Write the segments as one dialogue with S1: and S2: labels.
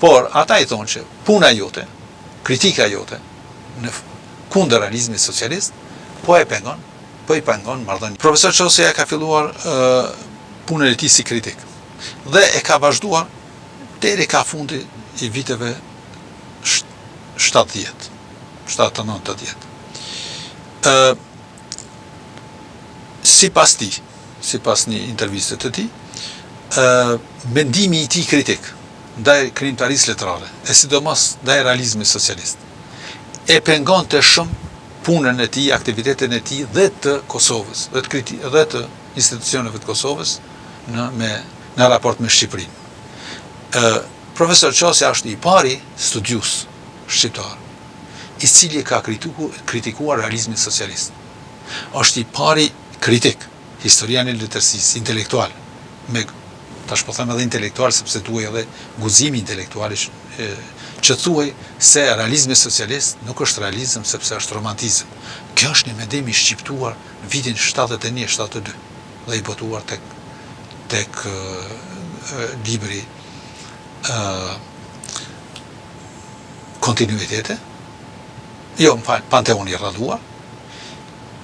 S1: Por ata i thonë që puna jote, kritika jote në kundër realizmit socialist, po i pengon marrëdhënie. Profesor Qosja ka filluar punën e tij si kritik dhe e ka vazhduar deri ka fundi i viteve 70, 79-80. Sipas një interviste të tij, mendimi i tij kritik ndaj krijimtarisë letrare, e sidomos ndaj realizmit socialist, e pengonte shumë punën e tij, aktivitetin e tij dhe të Kosovës, dhe të institucioneve të Kosovës në raport me Shqipërinë. Profesor Qosja është i pari studius shqiptar, i cili ka kritikuar realizmin socialist. Është i pari kritik, historian e letërsisë, intelektual, tash po them edhe intelektual sepse duhet edhe guzimi intelektual që thuaj se realizmi socialist nuk është realizëm sepse është romantizëm. Kjo është një mendim i shqiptuar në vitin 71-72 dhe i botuar tek libri Kontinuitete, Panteoni i rradhuar,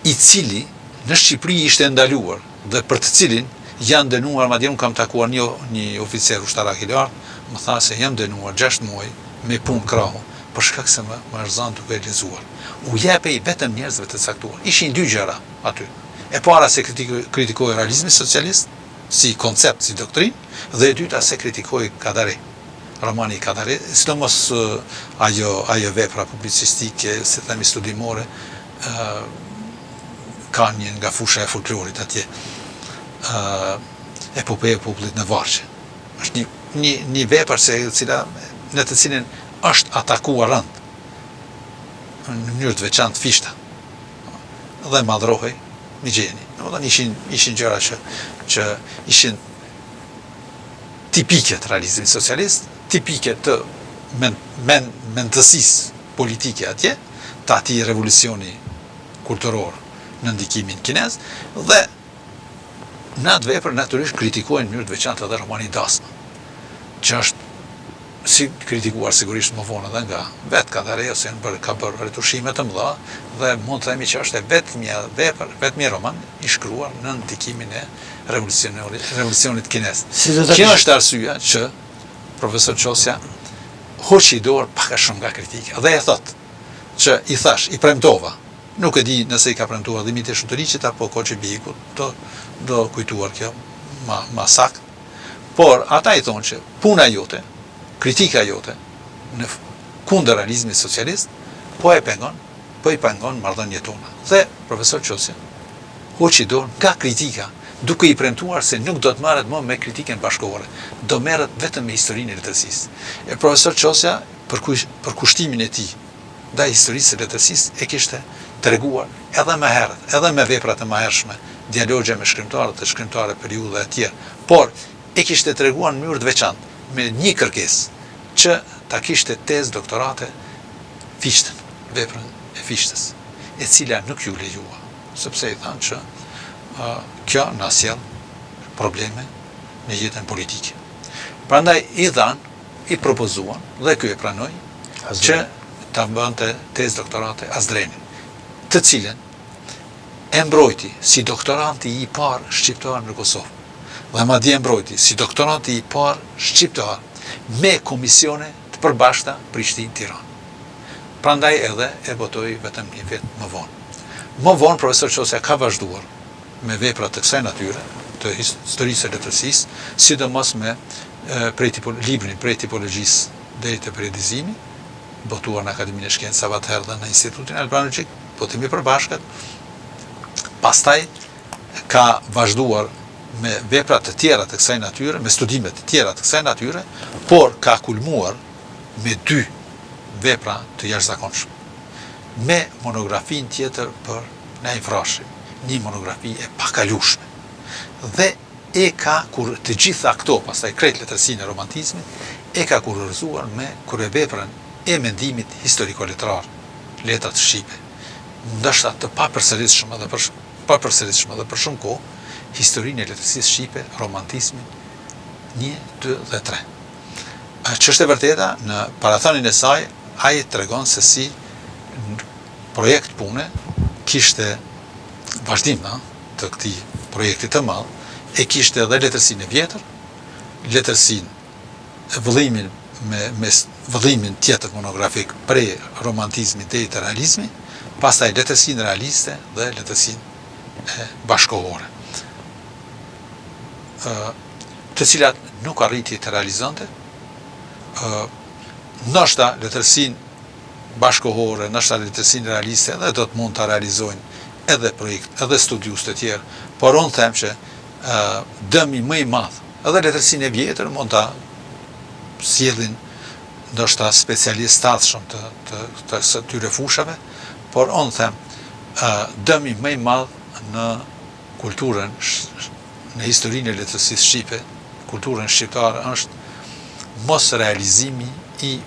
S1: i cili në Shqipëri ishte ndaluar dhe për të cilin janë dënuar, madje unë kam takuar një oficer ushtarak i lartë, më tha se jam dënuar 6 muaj me punë krahu, për shkak se më rëzan duke lexuar. U jepej vetëm njerëzve të caktuar. Ishin dy gjëra aty. E para se kritikoi realizmin socialist si koncept, si doktrinë, dhe e dyta se kritikoi Kadare. Romani Kadare, sidomos ajo vepra publicistike, si themi studimore, ka një nga fusha e folklorit atje. Epopeja e popullit në Varçe. Është një vepër në të cilin është atakuar rënd në mënyrë të veçantë Fishta dhe madhrohej Migjeni. Ishin gjëra që ishin tipike të realizmit socialist, tipike të mendësisë politike atje, të atij revolucioni kulturor në ndikimin kinez, dhe në atë vepër natyrisht kritikojnë në mënyrë të veçantë edhe Romani Dasma, që është si kritikuar sigurisht më vonë edhe nga vetë Kadare, ose ka bërë retushime të mëdha, dhe mund të themi që është e vetmja roman i shkruar në ndikimin e revolucionit kinez. Kjo është arsyeja që profesor Qosja hoqi dorë pak a shumë nga kritika, dhe e thotë që i thash, i premtova, nuk e di nëse i ka premtuar Dimitri Shuteriqit apo Koçi Bikut, do kujtuar kjo ma sakt, por ata i thonë që puna jote, kritika jote në kundër realizmit socialist, po i pengon marrëdhëniet tona. Dhe profesor Qosja hoqi dorë nga kritika, duke i premtuar se nuk do të marret më me kritikën bashkëkohore, do merret vetëm me historinë e letërsisë. E profesor Qosja, për kushtimin e tij ndaj historisë së letërsisë, e kishte treguar edhe më herët, edhe me veprat e mëhershme, dialogje me shkrimtarë periudhe e tjera, por e kishte treguar në mënyrë të veçantë, me një kërkesë, që ta kishte tezë doktorate Fishtën, veprën e Fishtës, e cila nuk ju lejua, sepse i thanë që kjo na sjell probleme në jetën politike. Prandaj i propozuan, dhe ky e pranoi, që ta bënte tezë doktorate Azdrenin, të cilën e mbrojti si doktoranti i parë shqiptar në Kosovë, dhe madje e mbrojti si doktoranti i parë shqiptar me komisione të përbashkëta Prishtinë-Tiranë. Prandaj edhe e votoi vetëm një vit më vonë. Më vonë profesor Qosja ka vazhduar me vepra të kësaj natyre, të historisë së letërsisë, sidomos me librin Prej tipologjisë deri te periodizimi, botuar në Akademinë e Shkencave atëherë dhe në Institutin Albanogjik, botimi përbashkët. Pastaj ka vazhduar me vepra të tjera të kësaj natyre, me studime të tjera të kësaj natyre, por ka kulmuar me 2 vepra të jashtëzakonshme. Me monografin tjetër për Naim Frashërin, një monografi e pakalueshme. Dhe e ka të gjitha këto, pastaj krejt letërsinë e romantizmit, e ka kurorëzuar me veprën e mendimit historiko-letrar, letrat shqipe. Ndoshta të papërsëritshme edhe për shumë kohë, historinë e letërsisë shqipe, romantizmin 1, 2 dhe 3. Ç'është e vërteta, në parathënien e saj, ai tregon se si projekt pune kishte vazhdim të këtij projekti të madh, e kishte edhe letërsinë e vjetër, letërsinë vëllimin me vëllimin tjetër monografik prej romantizmit deri te realizmi, pastaj letërsinë realiste dhe letërsinë bashkohore, të cilat nuk arriti të realizonte. Ndoshta letërsinë bashkohore, ndoshta letërsinë realiste edhe do të mund ta realizojnë edhe studiues të tjerë, por unë them që dëmi më i madh, edhe letërsinë e vjetër mund ta sjellin ndoshta specialistë të këtyre fushave, por unë them dëmi më i madh në kulturën, në historinë e letërsisë shqipe, kulturën shqiptare është mos realizimi i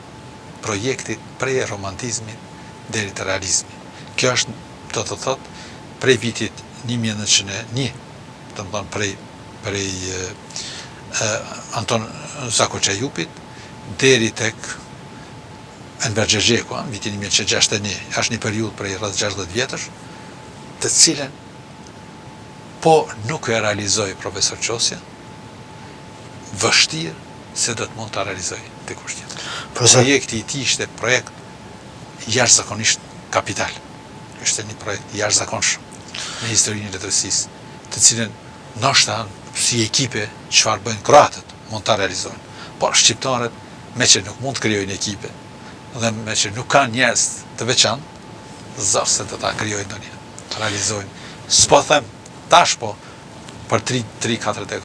S1: projektit prej romantizmit deri te realizmi. Kjo është, do të thotë, prej vitit 1901, do të thonë prej Anton Zakoçajupit deri tek Enver Xhexheku, vitin 1961, është një periudhë prej rreth 60 vjetësh, të cilën po nuk e realizoi profesor Qosja, vështirë se do të mund ta realizoj dikush tjetër. Projekti i tij ishte projekt jashtëzakonisht kapital. Ishte një projekt jashtëzakonshëm në historinë e letërsisë, të cilën ndoshta si ekipe çfarë bëjnë kroatët mund ta realizojnë, por shqiptarët me që nuk mund të krijojnë ekipe dhe me që nuk kanë njerëz të veçantë, zor se do ta krijojnë ndonjë, të realizojnë. S'po them tash, po për 3-4 dekada